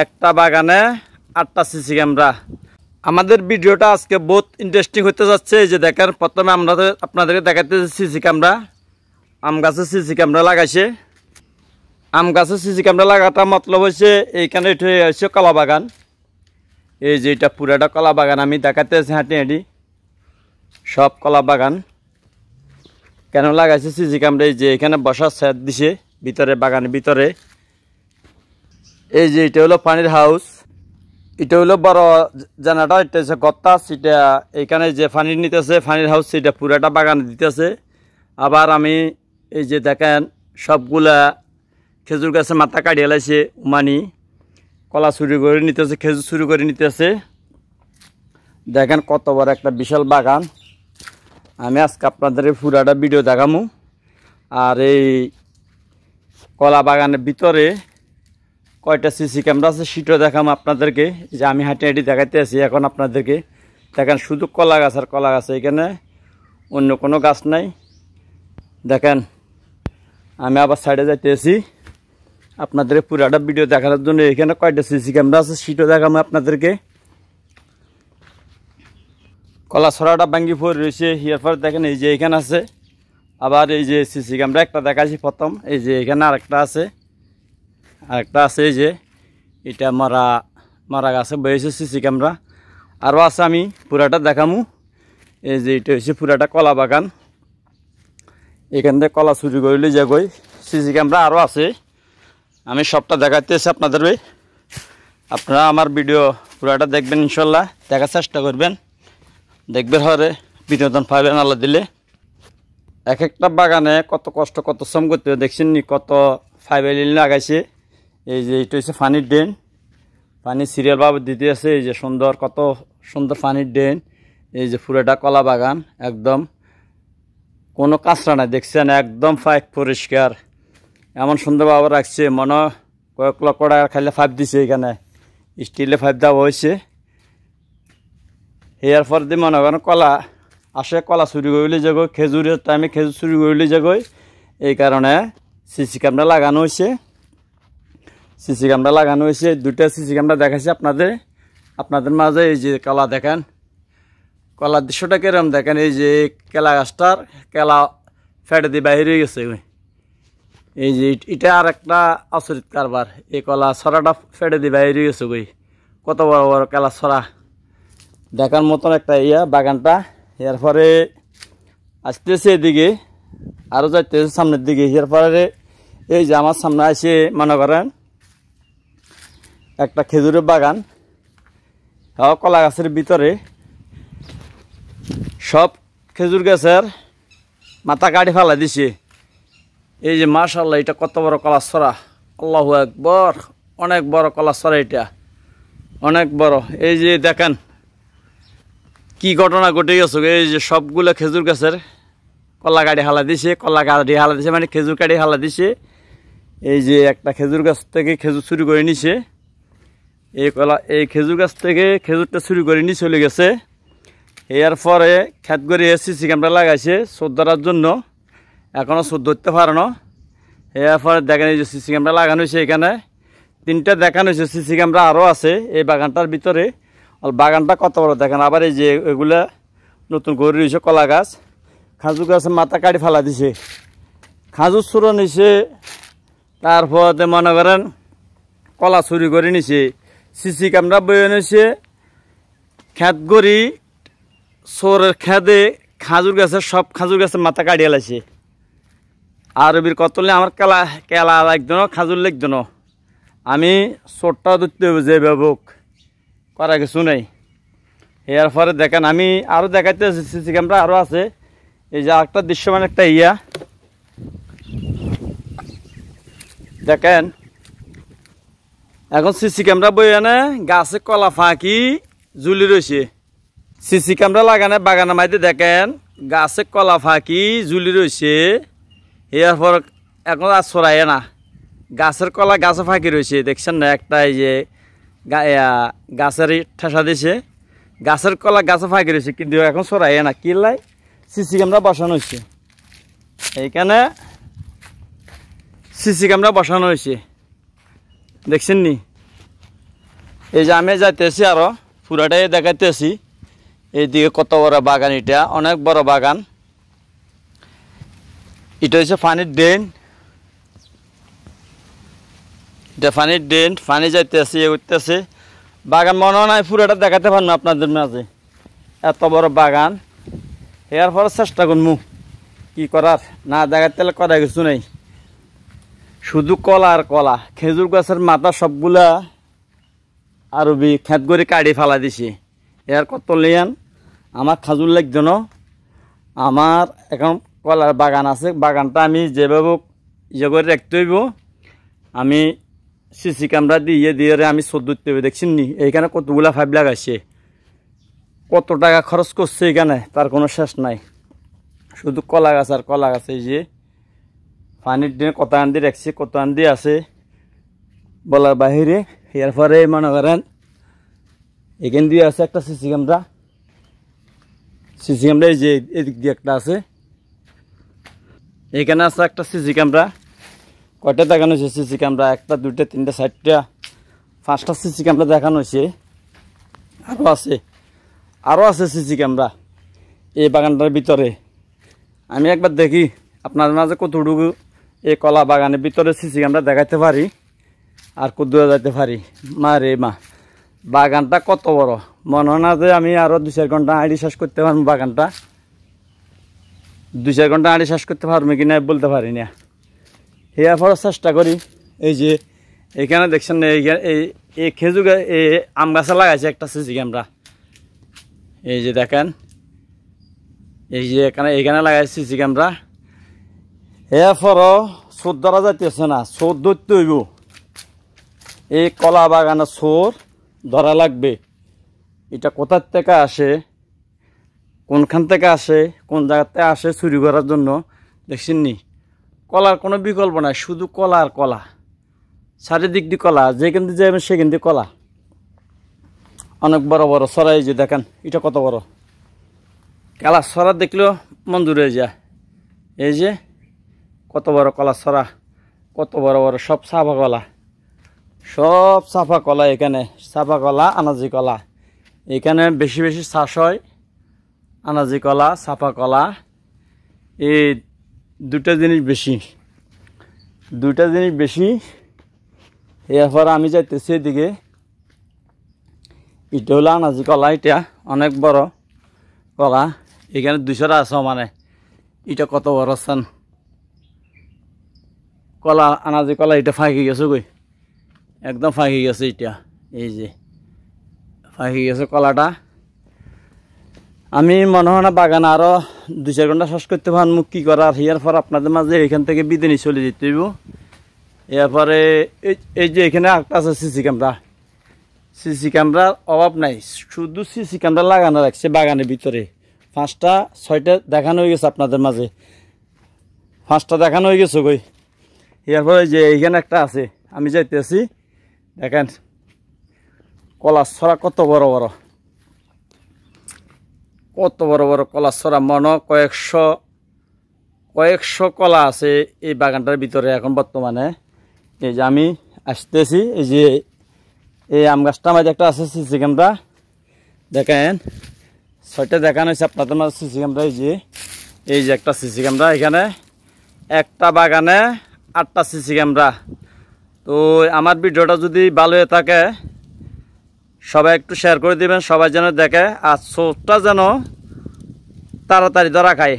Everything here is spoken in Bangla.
একটা বাগানে 8টা সিসি ক্যামেরা। আমাদের ভিডিওটা আজকে বহুত ইন্টারেস্টিং হতে যাচ্ছে। এই যে দেখেন, প্রথমে আমরা আপনাদেরকে দেখাতে সিসি ক্যামেরা, আম গাছে সিসি ক্যামেরা লাগাইছে। আম গাছে সিসি ক্যামেরা লাগাটা মতলব হচ্ছে এইখানে এটা হচ্ছে কলা বাগান। এই যে এটা পুরাটা কলা বাগান আমি দেখাতে আছি হাঁটি হাঁটি, সব কলা বাগান। কেন লাগাইছে সিসি ক্যামেরা? এই যে এখানে বসার ছাদ দিছে ভিতরে, বাগানের ভিতরে। এই যে এটা হলো পানির হাউস, এটা হলো বড় জানাটা, এটা হচ্ছে গত্তাস। এটা এইখানে যে পানি নিতেছে পানির হাউস, সেটা পুরাটা বাগানে দিতেছে। আবার আমি এই যে দেখেন সবগুলা খেজুর গাছে মাথা কাটিয়ে লাইছে, উমানি কলা চুরি করে নিতেছে, খেজুর চুরি করে নিতেছে। দেখেন কত বড় একটা বিশাল বাগান। আমি আজকে আপনাদের পুরাটা ভিডিও দেখামু। আর এই কলা বাগানের ভিতরে কয়টা সিসি ক্যামেরা আছে সেটাও দেখাম আপনাদেরকে। যে আমি হাঁটি হাঁটি দেখাতে আছি এখন আপনাদেরকে। দেখেন শুধু কলা গাছ আর কলা গাছ, এখানে অন্য কোনো গাছ নাই। দেখেন আমি আবার সাইডে যাইতে আছি আপনাদের পুরাটা ভিডিও দেখানোর জন্য। এখানে কয়টা সিসি ক্যামেরা আছে সেটাও দেখাম আপনাদেরকে। কলা ছড়াটা ভাঙ্গি পড়ে রয়েছে। এরপর দেখেন এই যে এখানে আছে আবার এই যে সিসি ক্যামেরা একটা দেখাচ্ছি প্রথম। এই যে এখানে আরেকটা আছে, এই যে এটা মারা গাছে বয়েছে সিসি ক্যামেরা। আরও আছে, আমি পুরাটা দেখামু। এই যে এটা হচ্ছে পুরাটা কলা বাগান। এখান থেকে কলা চুরি করলে যে গই সিসি ক্যামেরা আরও আছে, আমি সবটা দেখাতেছি আপনাদের। আপনারা আমার ভিডিও পুরাটা দেখবেন, ইনশাল্লাহ দেখার চেষ্টা করবেন, দেখবেন হরে বিনোদন পাবেন আল্লাহ দিলে। এক একটা বাগানে কত কষ্ট কত শ্রম করতে দেখছেন নি, কত ফাইবার লাগাইছে। এই যে এটা হচ্ছে পানির ড্রেন, পানি সিরিয়াল ভাবে দিতে আছে। এই যে সুন্দর, কত সুন্দর পানির ড্রেন। এই যে পুরোটা কলা বাগান, একদম কোনো কাঁচরা নাই, দেখছেন একদম পাইপ পরিষ্কার, এমন সুন্দরভাবে রাখছে। মনে কয়েক লক্ষ টাকা খাইলে পাইপ দিছে, এখানে স্টিলের পাইপ দেওয়া হয়েছে। এরপর দিয়ে মনে করেন কলা আসে, কলা চুরি করলে যাগো, খেজুরের টাইমে খেজুর চুরি করলে যাগো। এই কারণে সিসি ক্যামেরা লাগানো হয়েছে। সিসি ক্যামেরা লাগানো হয়েছে, দুইটা সিসি ক্যামেরা দেখাচ্ছি আপনাদের মাঝে। এই যে কলা দেখেন, কলার দৃশ্যটা কিরম দেখেন। এই যে কেলা গাছটার কেলা ফেটে দিয়ে বাইরে হয়ে গেছে। এই যে এটা আর একটা আচরিত কারবার, এই কলা ছড়াটা ফেটে দিয়ে বাইরে হয়ে গেছে। কত বড় বড় কেলা ছড়া, দেখার মতন একটা বাগানটা। এরপরে আসতেছে এদিকে, আরও যাইতেছে সামনের দিকে। এরপরে এই যে আমার সামনে আসে মনে করেন একটা খেজুরের বাগান, কলা গাছের ভিতরে সব খেজুর গাছের মাথা কাটি ফেলা দিছে। এই যে মাশাআল্লাহ, এটা কত বড় কলা ছড়া, আল্লাহু আকবার, অনেক বড় কলা ছড়া, এটা অনেক বড়। এই যে দেখেন কি ঘটনা ঘটে গেছে। এই যে সবগুলো খেজুর গাছের কলা কাটি হালা দিছে, মানে খেজুর কাটি হালা দিছে। এই যে একটা খেজুর গাছ থেকে খেজুর চুরি করে নিছে। এই খেজুর গাছ থেকে খেজুরটা চুরি করে নিয়ে চলে গেছে। এরপরে খেত করে সিসি ক্যামেরা লাগাইছে চোর ধরার জন্য, এখনও চোর ধরতে পারে না। এরপরে দেখেন এই যে সিসি ক্যামেরা লাগানো হয়েছে, এখানে 3টা দেখানো হয়েছে সিসি ক্যামেরা আরও আছে এই বাগানটার ভিতরে। বাগানটা কত বড় দেখেন। আবার এই যে এগুলা নতুন গড়ে রয়েছে কলা গাছ, খাজুর গাছের মাথা কাটি ফেলা দিছে, খাজুর চুরো নিছে। তারপর মনে করেন কলা চুরি করে নিছে, সিসি ক্যামেরা বয়ে নিছে। খেত গড়ি চোরের খেদে খাজুর গাছের সব খাজুর গাছের মাথা কাটিয়ে লাইছে। আরবির কতলে আমার কেলা লাগতো না, খাজুর লাগতো না। আমি চোরটাও ধরতে হবে, যে ব্যবক করা কিছু নেই। এরপরে দেখেন আমি আরও দেখাইতে আছি, সিসি ক্যামেরা আরও আছে। এই যে আরেকটা দৃশ্যমান একটা দেখেন, এখন সিসি ক্যামেরা বই আনে গাছে কলা ফাঁকি ঝুলি রয়েছে। সিসি ক্যামেরা লাগানে বাগানের মাঝে দেখেন গাছে কলা ফাঁকি ঝুলি রয়েছে। এরপর এখন আর ছড়াই না, গাছের কলা গাছে ফাঁকি রয়েছে, দেখছেন না? একটা এই যে গাছের ঠেসা দিছে, গাছের কলা গাছে ফাঁকি রয়েছে, কিন্তু এখন ছড়াই না। কি লাই সিসি ক্যামেরা বসানো হয়েছে, এইখানে সিসি ক্যামেরা বসানো হয়েছে, দেখছেন নি? এই যে আমি যাইতেছি আরো পুরাটাই দেখাইতেছি। এইদিকে কত বড় বাগান, এটা অনেক বড় বাগান। এটা হচ্ছে পানির ড্রেন, এটা পানির ড্রেন, পানি যাইতেছে উঠতেছে। বাগান মনে হয় পুরাটা দেখাতে পারবো আপনাদের মাঝে, এত বড় বাগান। এর পরে চেষ্টা করবো কি করার, না দেখাতে করা কিছু নেই, শুধু কলা আর কলা। খেজুর গাছের মাথা সবগুলা আর খেত করে কাটি ফেলা দিছি। এর কত লিয়ান আমার খাজুর লাগতো না। আমার এখন কলার বাগান আছে, বাগানটা আমি যেভাবে ইয়ে করে রাখতে হইব। আমি সিসি ক্যামেরা দিয়ে আমি চোদ্দতে হবে, দেখছেন নি এইখানে কতগুলা ফাইভ লাগাইছে, কত টাকা খরচ করছে এখানে তার কোনো শেষ নাই। শুধু কলা গাছ আর কলা গাছ। এই যে পানির ড্রেন কত আন্দি রাখছে, কত আন্দি আছে বলার বাহিরে। এরপরে মনে করেন এখান দিয়ে আছে একটা সিসি ক্যামেরা, সিসি ক্যামেরা এই যে এদিক দিয়ে একটা আছে, এখানে আছে একটা সিসি ক্যামেরা। কয়টা দেখানো হয়েছে সিসি ক্যামেরা? একটা, দুইটা, তিনটা, চারটা, পাঁচটা সিসি ক্যামেরা দেখানো হয়েছে। আরও আছে সিসি ক্যামেরা এই বাগানটার ভিতরে। আমি একবার দেখি আপনার মাঝে কতটুকু এই কলা বাগানের ভিতরে সিসি ক্যামেরা দেখাইতে পারি আর কত দূরে যাইতে পারি। মা রে মা, বাগানটা কত বড়! মনে হয় না যে আমি আরও 2-4 ঘন্টা আড়ি শেষ করতে পারবো বাগানটা। 2-4 ঘন্টা আড়ি শেষ করতে পারবো কিনা বলতে পারি না, এরপর চেষ্টা করি। এই যে এখানে দেখছেন এই খেজুর গাছ, এই আম গাছে লাগাইছে একটা সিসি ক্যামেরা। এই যে দেখেন, এই যে এখানে লাগাইছে সিসি ক্যামেরা। এরপরও চোর ধরা যাইতেছে না, চোর ধরতে হইব। এই কলা বাগানের চোর ধরা লাগবে। এটা কোথার থেকে আসে, কোনখান থেকে আসে, কোন জায়গাতে আসে চুরি করার জন্য, দেখছেন নি? কলার কোনো বিকল্প নাই, শুধু কলা আর কলা, চারিদিক দিয়ে কলা, যেখান দিয়ে যাবেন সেখান দিয়ে কলা। অনেক বড় বড় সরা, এই যে দেখেন এটা কত বড় কলা সরা, দেখলেও মঞ্জুর হয়ে যায়। এই যে কত বড় কলা সরা, কত বড় বড় সব চাপা কলা, সব চাপা কলা। এখানে চাপা কলা, আনাজি কলা, এখানে বেশি বেশি চাষ হয়। আনাজি কলা, চাপা কলা, এই দুটা জিনিস বেশি। এরপর আমি যাইতেছি এদিকে, এটা হলো আনাজি কলা, এটা অনেক বড় কলা। এখানে 200টা আছে, মানে এটা কত বড় স্থান কলা, আনাজি কলা। এটা ফাঁকি গেছে কই, একদম ফাঁকি গেছে এটা। এই যে ফাঁকি গেছে কলাটা। আমি মনে হয় না বাগান আরও 2-4 ঘন্টা শেষ করতে পারবো। কি করার, এরপর আপনাদের মাঝে এখান থেকে বিদায় চলে যেতে হইব। এরপরে এই যে এখানে একটা আছে সিসি ক্যামেরা, সিসি ক্যামেরার অভাব নাই, শুধু সিসি ক্যামেরা লাগানো রাখছে বাগানের ভিতরে। 5টা 6টা দেখানো হয়ে গেছে আপনাদের মাঝে, 5টা দেখানো হয়ে গেছে কই। এরপরে যে এইখানে একটা আছে, আমি যাইতেছি, দেখেন কলার ছড়া কত বড় বড়, কত বড় বড় কলার ছড়া। মনে কয়েকশো কলা আছে এই বাগানটার ভিতরে এখন বর্তমানে। এই যে আমি আসতেছি, এই যে এই আম গাছটা মাঝে একটা আছে সিসি ক্যামেরা, দেখেন 6টা দেখানো হয়েছে আপনাদের মাঝে সিসি ক্যামেরা। এই যে একটা সিসি ক্যামেরা, এখানে একটা বাগানে 8টা সিসি ক্যামেরা। তো আমার ভিডিওটা যদি ভালো হয়ে থাকে সবাই একটু শেয়ার করে দিবেন, সবাই যেন দেখে, আর চোরটা যেন তাড়াতাড়ি ধরা খায়।